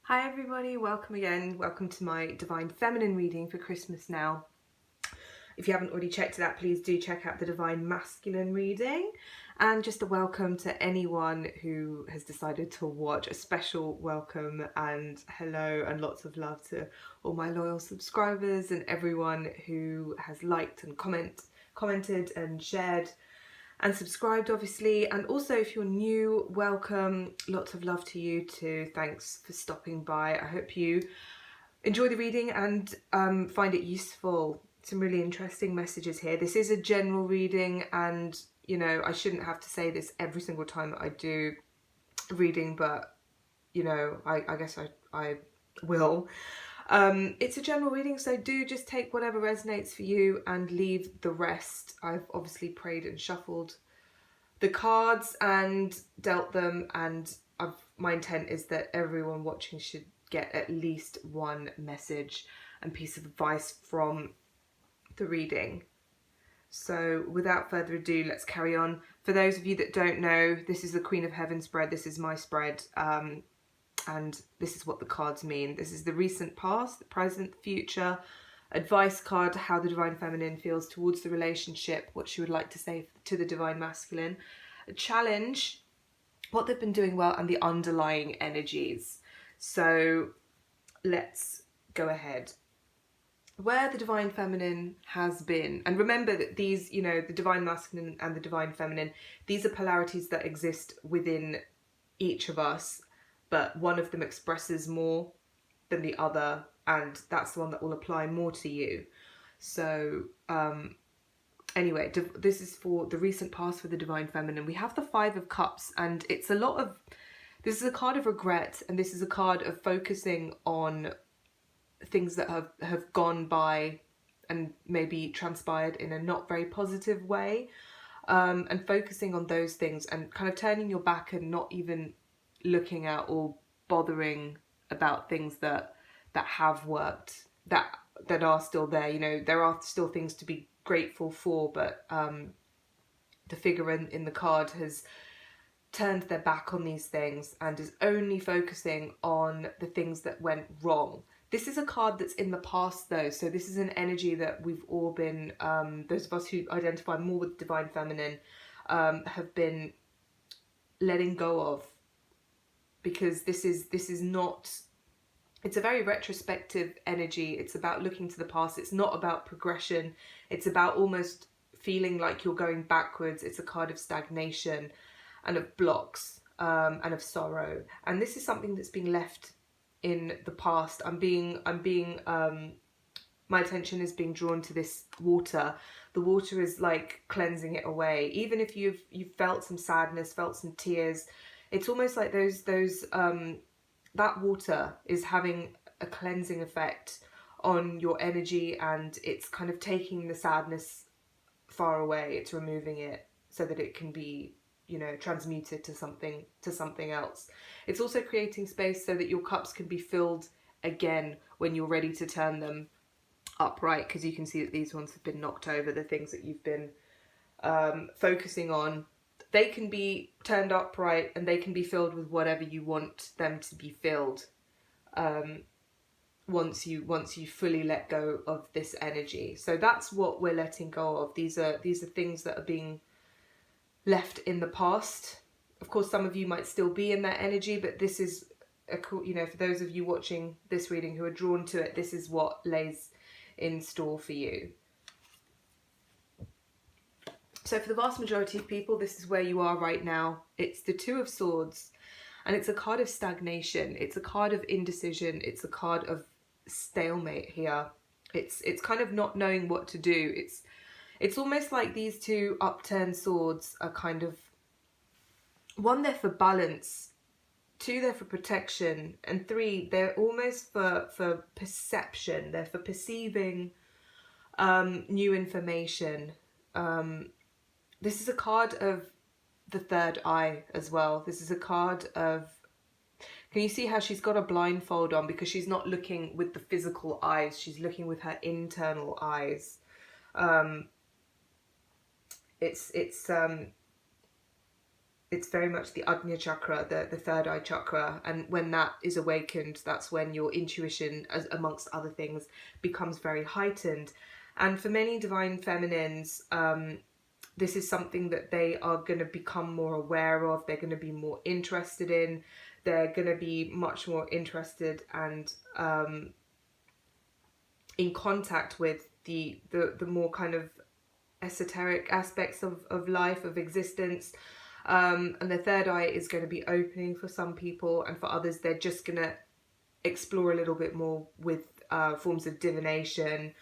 Hi everybody, welcome again. Welcome to my Divine Feminine reading for Christmas now. If you haven't already checked it out, please do check out the Divine Masculine reading. And just a welcome to anyone who has decided to watch. A special welcome and hello and lots of love to all my loyal subscribers and everyone who has liked and commented and shared and subscribed, obviously. And also, if you're new, welcome. Lots of love to you too. Thanks for stopping by. I hope you enjoy the reading and find it useful. Some really interesting messages here. This is a general reading, and you know, I shouldn't have to say this every single time that I do a reading, but you know, I guess I will. It's a general reading, so do just take whatever resonates for you and leave the rest. I've obviously prayed and shuffled the cards and dealt them, and my intent is that everyone watching should get at least one message and piece of advice from the reading. So without further ado, let's carry on. For those of you that don't know, this is the Queen of Heaven spread. This is my spread. And this is what the cards mean. This is the recent past, the present, the future, advice card, how the Divine Feminine feels towards the relationship, what she would like to say to the Divine Masculine, a challenge, what they've been doing well, and the underlying energies. So let's go ahead. Where the Divine Feminine has been, and remember that these, you know, the Divine Masculine and the Divine Feminine, these are polarities that exist within each of us, but one of them expresses more than the other, and that's the one that will apply more to you. So anyway, this is for the recent past for the Divine Feminine. We have the Five of Cups, and it's a lot of, this is a card of regret, and this is a card of focusing on things that have gone by and maybe transpired in a not very positive way, and focusing on those things and kind of turning your back and not even looking at or bothering about things that have worked, that are still there. You know, there are still things to be grateful for, but the figure in the card has turned their back on these things and is only focusing on the things that went wrong. This is a card that's in the past though, so this is an energy that we've all been, those of us who identify more with Divine Feminine, have been letting go of, because this is not, it's a very retrospective energy. It's about looking to the past. It's not about progression. It's about almost feeling like you're going backwards. It's a card of stagnation and of blocks, and of sorrow. And this is something that's been left in the past. My attention is being drawn to this water. The water is like cleansing it away. Even if you've felt some sadness, felt some tears, it's almost like that water is having a cleansing effect on your energy, and it's kind of taking the sadness far away. It's removing it so that it can be, you know, transmuted to something else. It's also creating space so that your cups can be filled again when you're ready to turn them upright, because you can see that these ones have been knocked over. The things that you've been focusing on, they can be turned upright and they can be filled with whatever you want them to be filled, once you fully let go of this energy. So that's what we're letting go of. These are things that are being left in the past. Of course, some of you might still be in that energy, but this is a cool, you know, for those of you watching this reading who are drawn to it, this is what lays in store for you. So for the vast majority of people, this is where you are right now. It's the Two of Swords, and it's a card of stagnation. It's a card of indecision. It's a card of stalemate here. It's kind of not knowing what to do. It's almost like these two upturned swords are kind of, one, they're for balance, two, they're for protection, and three, they're almost for perception. They're for perceiving new information. This is a card of the third eye as well. This is a card of, can you see how she's got a blindfold on, because she's not looking with the physical eyes, she's looking with her internal eyes. It's it's very much the Ajna chakra, the third eye chakra, and when that is awakened, that's when your intuition, as amongst other things, becomes very heightened. And for many divine feminines, this is something that they are going to become more aware of, they're going to be more interested in, they're going to be much more interested and in contact with the more kind of esoteric aspects of life, of existence. And the third eye is going to be opening for some people, and for others they're just going to explore a little bit more with forms of divination.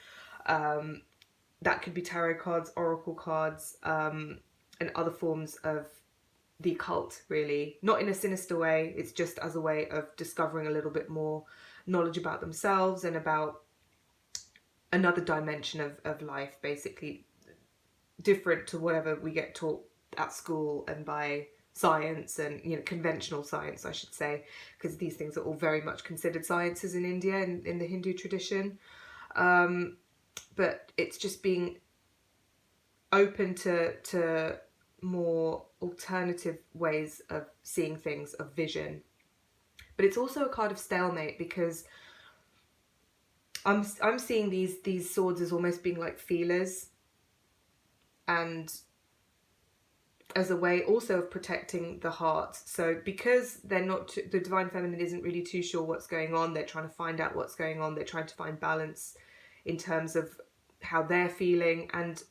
That could be tarot cards, oracle cards, and other forms of the occult, really. Not in a sinister way, it's just as a way of discovering a little bit more knowledge about themselves and about another dimension of life, basically different to whatever we get taught at school and by science and, you know, conventional science, I should say, because these things are all very much considered sciences in India and in the Hindu tradition. But it's just being open to more alternative ways of seeing things, of vision. But it's also a card of stalemate, because I'm seeing these swords as almost being like feelers, and as a way also of protecting the heart. So because they're not the divine feminine isn't really too sure what's going on, they're trying to find out what's going on, they're trying to find balance in terms of how they're feeling, and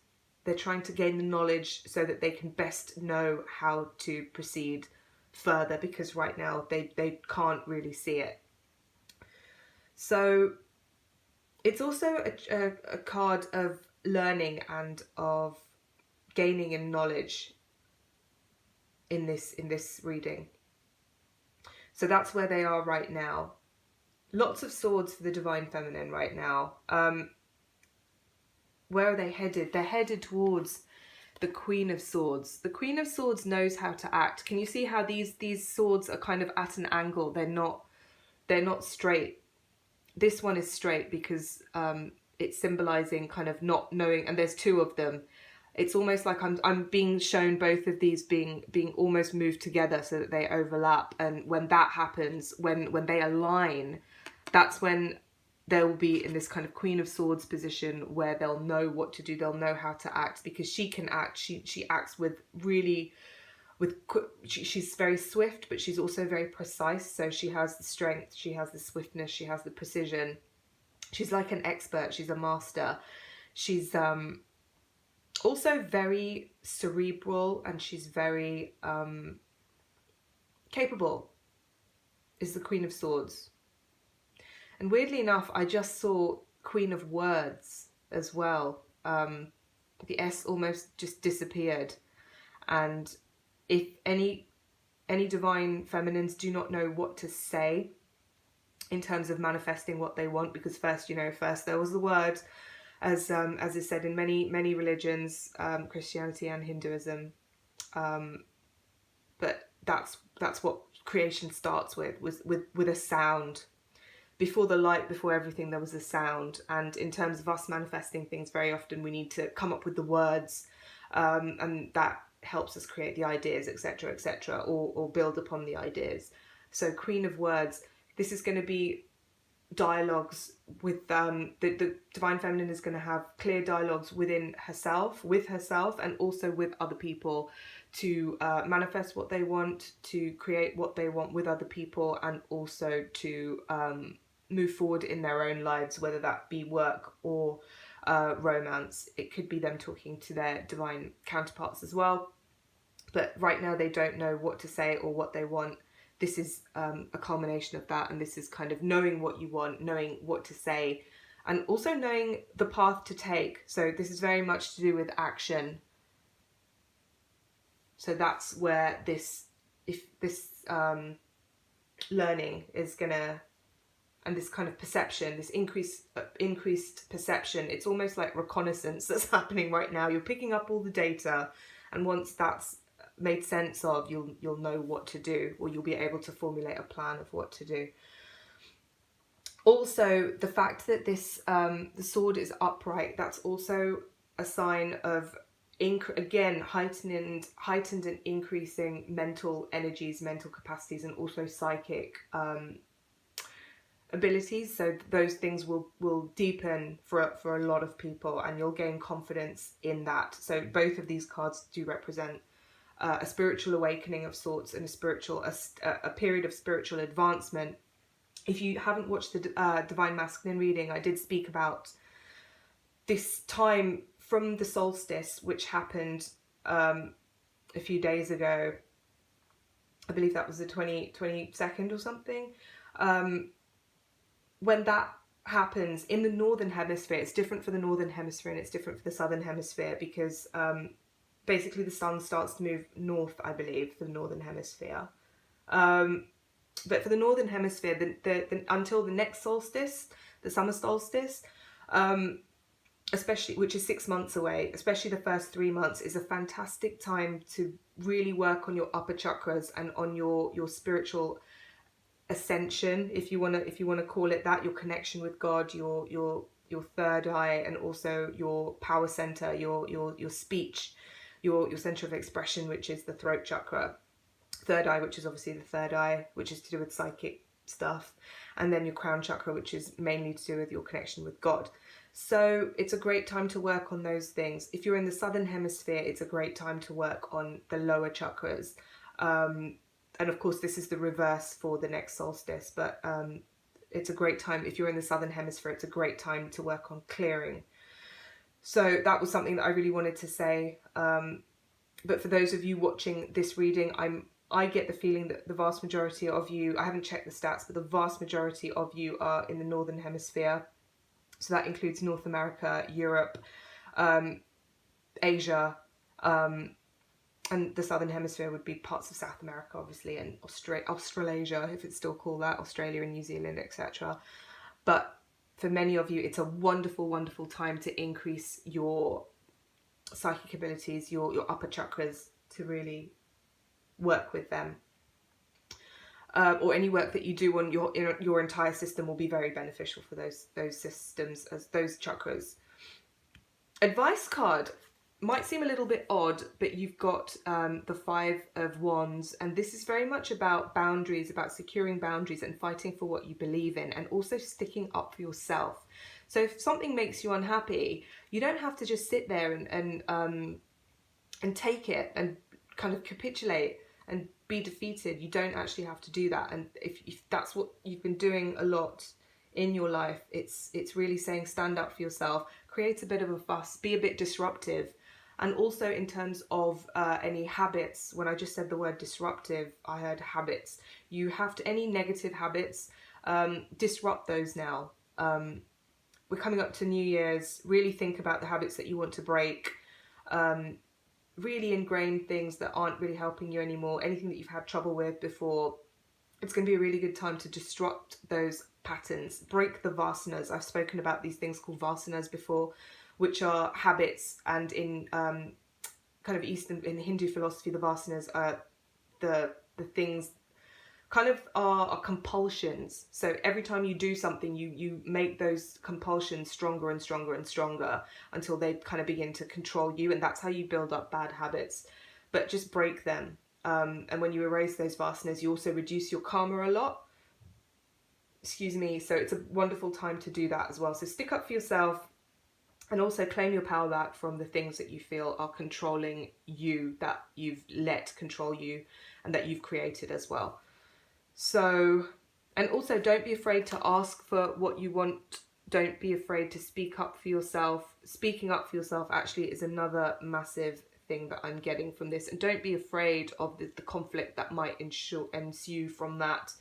they're trying to gain the knowledge so that they can best know how to proceed further, because right now they can't really see it. So it's also a card of learning and of gaining in knowledge in this reading. So that's where they are right now. Lots of swords for the divine feminine right now. Where are they headed? They're headed towards the Queen of Swords. The Queen of Swords knows how to act. Can you see how these swords are kind of at an angle? They're not straight. This one is straight because it's symbolizing kind of not knowing, and there's two of them. It's almost like I'm being shown both of these being almost moved together so that they overlap, and when that happens, when they align, that's when they'll be in this kind of Queen of Swords position where they'll know what to do, they'll know how to act, because she can act. She acts she's very swift, but she's also very precise. So she has the strength, she has the swiftness, she has the precision. She's like an expert, she's a master. She's also very cerebral, and she's very capable, is the Queen of Swords. And weirdly enough, I just saw Queen of Words as well. The S almost just disappeared. And if any divine feminines do not know what to say in terms of manifesting what they want, because first there was the word, as is said in many religions, Christianity and Hinduism, but that's what creation starts with a sound. Before the light, before everything, there was a sound. And in terms of us manifesting things, very often we need to come up with the words, and that helps us create the ideas, etc., etc., or build upon the ideas. So Queen of Words, this is going to be dialogues with the divine feminine is going to have clear dialogues within herself, with herself, and also with other people, to manifest what they want, to create what they want with other people, and also to move forward in their own lives, whether that be work or romance. It could be them talking to their divine counterparts as well, but right now they don't know what to say or what they want. This is a culmination of that, and this is kind of knowing what you want, knowing what to say, and also knowing the path to take. So this is very much to do with action. So that's where this learning is gonna, and this kind of perception, this increased perception, it's almost like reconnaissance that's happening right now. You're picking up all the data, and once that's made sense of, you'll know what to do, or you'll be able to formulate a plan of what to do. Also, the fact that this the sword is upright, that's also a sign of again, heightened and increasing mental energies, mental capacities, and also psychic abilities. So those things will deepen for a lot of people, and you'll gain confidence in that. So both of these cards do represent a spiritual awakening of sorts, and a period of spiritual advancement. If you haven't watched the Divine Masculine reading, I did speak about this time from the solstice, which happened a few days ago. I believe that was the 22nd or something. When that happens in the northern hemisphere, it's different for the northern hemisphere and it's different for the southern hemisphere, because basically the sun starts to move north, I believe, for the northern hemisphere. But for the northern hemisphere, until the next solstice, the summer solstice, especially, which is 6 months away, especially the first 3 months, is a fantastic time to really work on your upper chakras and on your spiritual ascension, if you want to call it that, your connection with God, your third eye, and also your power center, your speech, your center of expression, which is the throat chakra. Third eye, which is obviously the third eye, which is to do with psychic stuff, and then your crown chakra, which is mainly to do with your connection with God. So it's a great time to work on those things. If you're in the southern hemisphere, it's a great time to work on the lower chakras. And of course, this is the reverse for the next solstice, but it's a great time. If you're in the southern hemisphere, it's a great time to work on clearing. So that was something that I really wanted to say. But for those of you watching this reading, I get the feeling that the vast majority of you, I haven't checked the stats, but the vast majority of you are in the northern hemisphere. So that includes North America, Europe, Asia, and the southern hemisphere would be parts of South America, obviously, and Australasia, if it's still called that, Australia and New Zealand, etc. But for many of you, it's a wonderful, wonderful time to increase your psychic abilities, your upper chakras, to really work with them. Or any work that you do on your entire system will be very beneficial for those systems, as those chakras. Advice card might seem a little bit odd, but you've got the Five of Wands, and this is very much about boundaries, about securing boundaries and fighting for what you believe in, and also sticking up for yourself. So if something makes you unhappy, you don't have to just sit there and take it and kind of capitulate and be defeated. You don't actually have to do that. And if that's what you've been doing a lot in your life, it's really saying stand up for yourself, create a bit of a fuss, be a bit disruptive. And also in terms of any habits, when I just said the word disruptive, I heard habits. You have to, any negative habits, disrupt those now. We're coming up to New Year's. Really think about the habits that you want to break. Really ingrained things that aren't really helping you anymore. Anything that you've had trouble with before, it's going to be a really good time to disrupt those patterns. Break the vasanas. I've spoken about these things called vasanas before, which are habits, and in kind of in Hindu philosophy, the vasanas are the things kind of are compulsions. So every time you do something, you make those compulsions stronger and stronger and stronger until they kind of begin to control you, and that's how you build up bad habits. But just break them. And when you erase those vasanas, you also reduce your karma a lot. Excuse me. So it's a wonderful time to do that as well. So stick up for yourself, and also claim your power back from the things that you feel are controlling you, that you've let control you, and that you've created as well. So, and also don't be afraid to ask for what you want. Don't be afraid to speak up for yourself. Speaking up for yourself actually is another massive thing that I'm getting from this. And don't be afraid of the conflict that might ensue from that,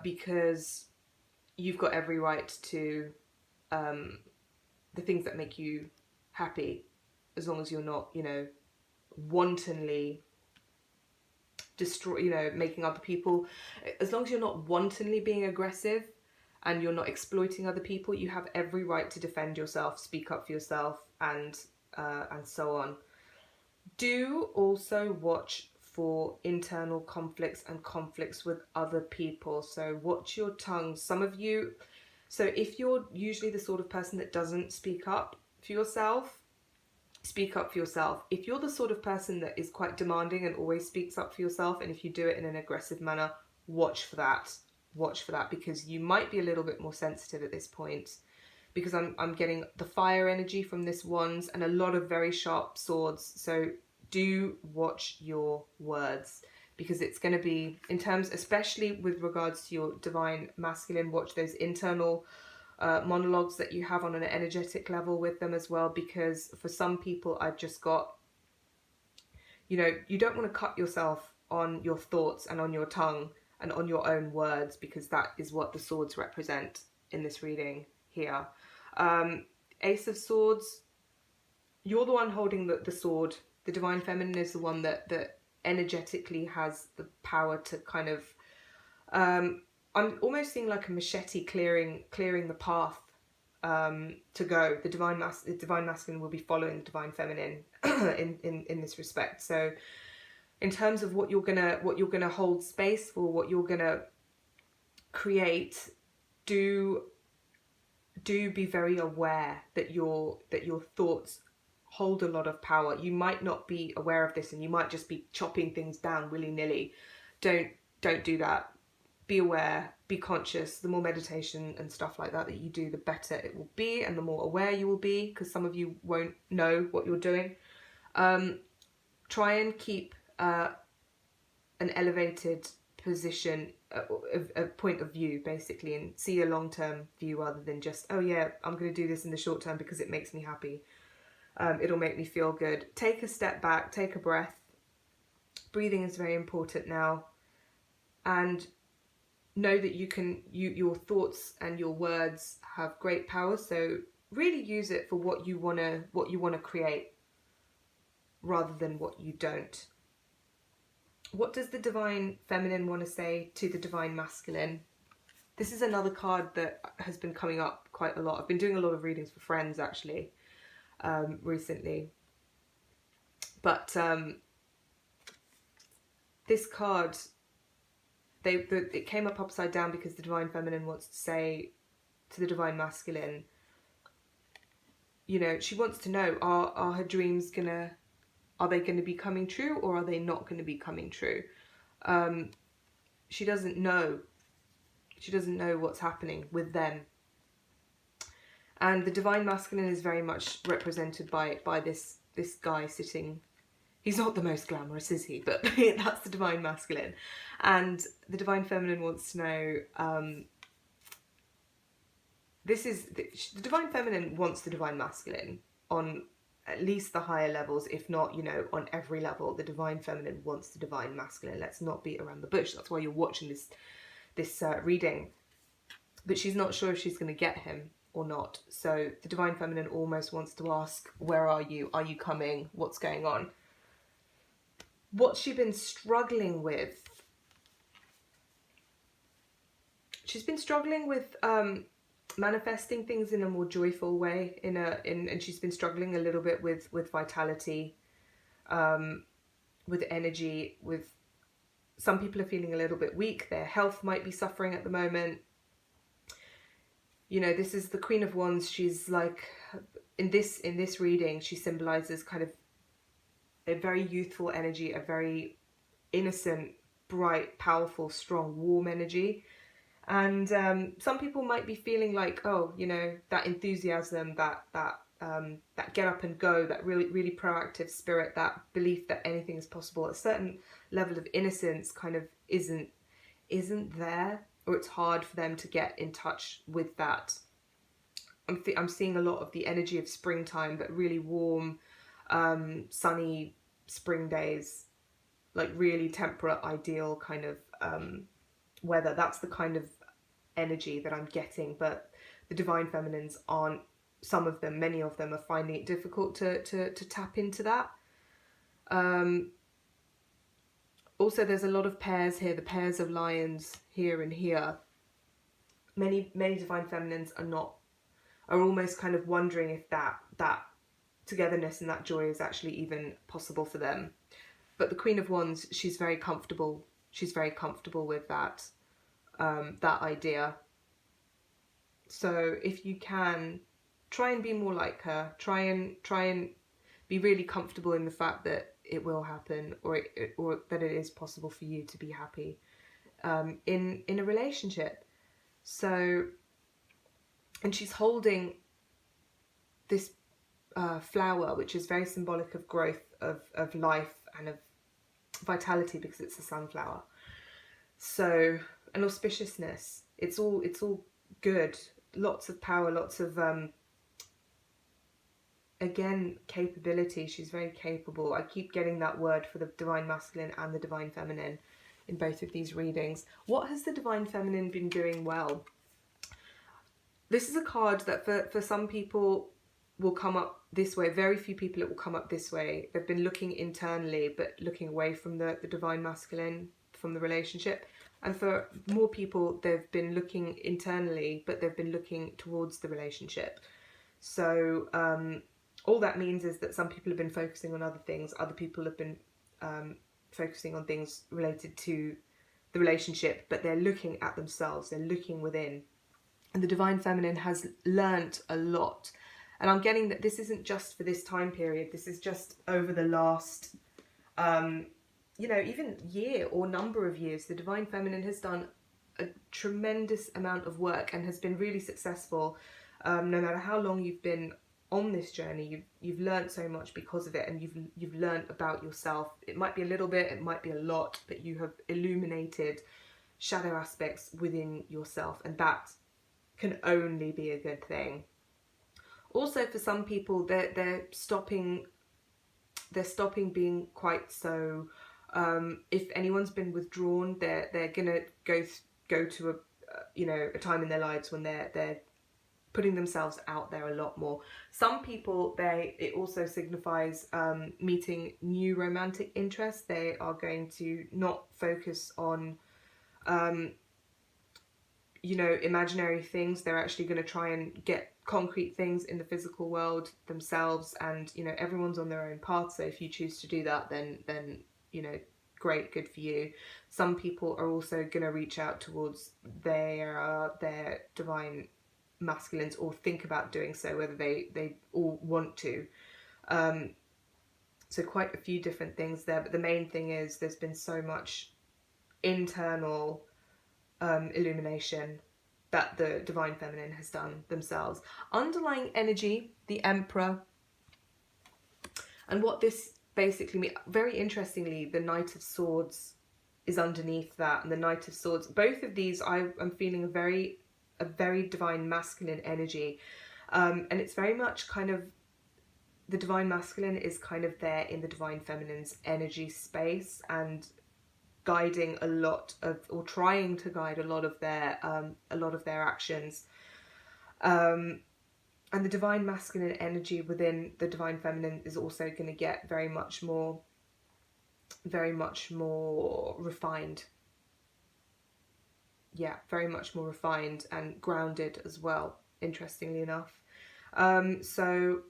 because you've got every right to the things that make you happy, as long as you're not, wantonly making other people, as long as you're not wantonly being aggressive and you're not exploiting other people, you have every right to defend yourself, speak up for yourself, and so on. Do also watch for internal conflicts and conflicts with other people. So watch your tongue. Some of you, so if you're usually the sort of person that doesn't speak up for yourself, Speak up for yourself. If you're the sort of person that is quite demanding and always speaks up for yourself, and if you do it in an aggressive manner, watch for that. Watch for that, because you might be a little bit more sensitive at this point, because I'm getting the fire energy from this wands and a lot of very sharp swords. So do watch your words, because it's going to be, in terms, especially with regards to your divine masculine, watch those internal monologues that you have on an energetic level with them as well, because for some people I've just got, you know, you don't want to cut yourself on your thoughts and on your tongue and on your own words, because that is what the swords represent in this reading here. Ace of Swords, you're the one holding the sword. The divine feminine is the one that energetically has the power to kind of I'm almost seeing like a machete clearing the path to go. The divine masculine will be following the divine feminine in this respect. So in terms of what you're gonna hold space for, what you're gonna create, do be very aware that your thoughts hold a lot of power. You might not be aware of this, and you might just be chopping things down willy-nilly. Don't do that. Be aware, be conscious. The more meditation and stuff like that you do, the better it will be, and the more aware you will be, because some of you won't know what you're doing. Try and keep an elevated position, a point of view, basically, and see a long-term view rather than just, oh yeah, I'm going to do this in the short term because it makes me happy. It'll make me feel good. Take a step back, take a breath. Breathing is very important now, and know that your thoughts and your words have great power. So really use it for what you wanna create, rather than what you don't. What does the divine feminine want to say to the divine masculine? This is another card that has been coming up quite a lot. I've been doing a lot of readings for friends actually recently, but this card, it came up upside down because the divine feminine wants to say to the divine masculine, you know, she wants to know, are her dreams are they gonna be coming true, or are they not gonna be coming true? She doesn't know. She doesn't know what's happening with them. And the divine masculine is very much represented by this guy sitting. He's not the most glamorous, is he? But that's the divine masculine. And the divine feminine wants to know, the divine feminine wants the divine masculine on at least the higher levels, if not, you know, on every level. The divine feminine wants the divine masculine. Let's not beat around the bush. That's why you're watching this reading. But she's not sure if she's going to get him or not. So the divine feminine almost wants to ask, where are you? Are you coming? What's going on? What's she been struggling with? She's been struggling with manifesting things in a more joyful way, and she's been struggling a little bit with vitality, with energy. With some people are feeling a little bit weak. Their health might be suffering at the moment. You know, this is the Queen of Wands. She's like, in this reading, she symbolizes kind of a very youthful energy, a very innocent, bright, powerful, strong, warm energy. And some people might be feeling like, oh, you know, that enthusiasm, that get up and go, that really proactive spirit, that belief that anything is possible. A certain level of innocence kind of isn't there, or it's hard for them to get in touch with that. I'm seeing a lot of the energy of springtime, but really warm, sunny spring days, like really temperate, ideal kind of weather. That's the kind of energy that I'm getting. But the divine feminines aren't. Some of them, many of them, are finding it difficult to tap into that. Also, there's a lot of pairs here. The pairs of lions here and here. Many divine feminines are almost kind of wondering if that togetherness and that joy is actually even possible for them. But the Queen of Wands, she's very comfortable. She's very comfortable with that idea. So if you can, try and be more like her. Try and be really comfortable in the fact that it will happen, or that it is possible for you to be happy in a relationship. So, and she's holding this flower, which is very symbolic of growth, of life, and of vitality, because it's a sunflower. So, an auspiciousness. It's all good. Lots of power. Lots of again, capability. She's very capable. I keep getting that word for the divine masculine and the divine feminine in both of these readings. What has the divine feminine been doing well? This is a card that for some people will come up this way. Very few people it will come up this way. They've been looking internally, but looking away from the divine masculine, from the relationship. And for more people, they've been looking internally, but they've been looking towards the relationship. So all that means is that some people have been focusing on other things. Other people have been focusing on things related to the relationship, but they're looking at themselves. They're looking within. And the divine feminine has learnt a lot. And I'm getting that this isn't just for this time period. This is just over the last, even year or number of years. The divine feminine has done a tremendous amount of work and has been really successful. No matter how long you've been on this journey, you've learned so much because of it, and you've learned about yourself. It might be a little bit, it might be a lot, but you have illuminated shadow aspects within yourself, and that can only be a good thing. Also, for some people, they're stopping being quite so. If anyone's been withdrawn, they're gonna go to a time in their lives when they're putting themselves out there a lot more. Some people, it also signifies meeting new romantic interests. They are going to not focus on imaginary things. They're actually going to try and get concrete things in the physical world themselves, and everyone's on their own path. So if you choose to do that, then great, good for you. Some people are also going to reach out towards their divine masculines, or think about doing so, whether they all want to. So quite a few different things there, but the main thing is there's been so much internal illumination that the divine feminine has done themselves. Underlying energy, the Emperor, and what this basically means, very interestingly, the Knight of Swords is underneath that, and the Knight of Swords, both of these I'm feeling a very divine masculine energy, and it's very much kind of, the divine masculine is kind of there in the divine feminine's energy space, and guiding a lot of, or trying to guide a lot of their actions, and the divine masculine energy within the divine feminine is also going to get very much more refined. Yeah, very much more refined and grounded as well, interestingly enough. So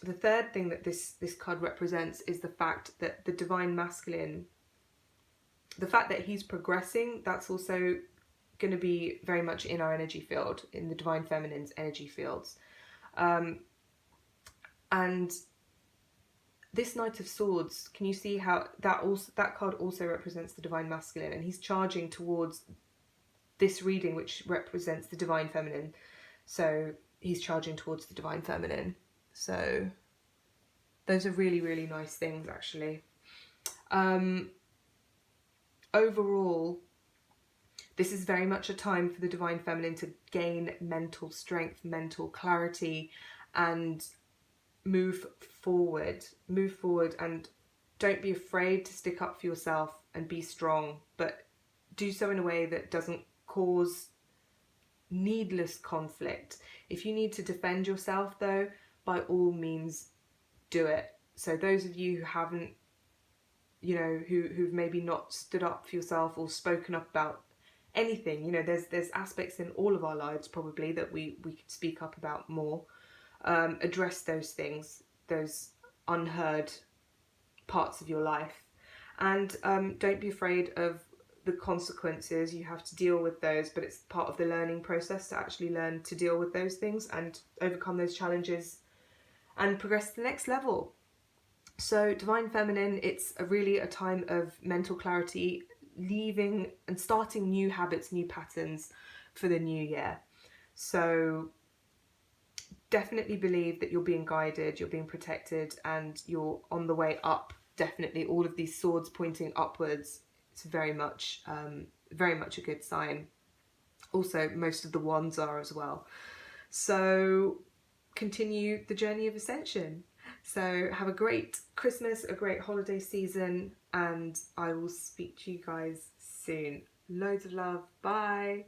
the third thing that this card represents is the fact that the divine masculine, the fact that he's progressing, that's also going to be very much in our energy field, in the divine feminine's energy fields. And this Knight of Swords, can you see how that card also represents the divine masculine, and he's charging towards this reading, which represents the divine feminine. So he's charging towards the divine feminine. So those are really, really nice things, actually. Overall, this is very much a time for the divine feminine to gain mental strength, mental clarity, and move forward, and don't be afraid to stick up for yourself and be strong, but do so in a way that doesn't cause needless conflict. If you need to defend yourself, though, by all means do it. So those of you who haven't, who've maybe not stood up for yourself or spoken up about anything, there's aspects in all of our lives probably that we could speak up about more. Address those things, those unheard parts of your life, and don't be afraid of the consequences. You have to deal with those, but it's part of the learning process to actually learn to deal with those things and overcome those challenges and progress to the next level. So Divine Feminine, it's really a time of mental clarity, leaving and starting new habits, new patterns for the new year. So definitely believe that you're being guided, you're being protected, and you're on the way up. Definitely all of these swords pointing upwards. It's very much a good sign. Also, most of the wands are as well. So continue the journey of ascension. So have a great Christmas, a great holiday season, and I will speak to you guys soon. Loads of love. Bye.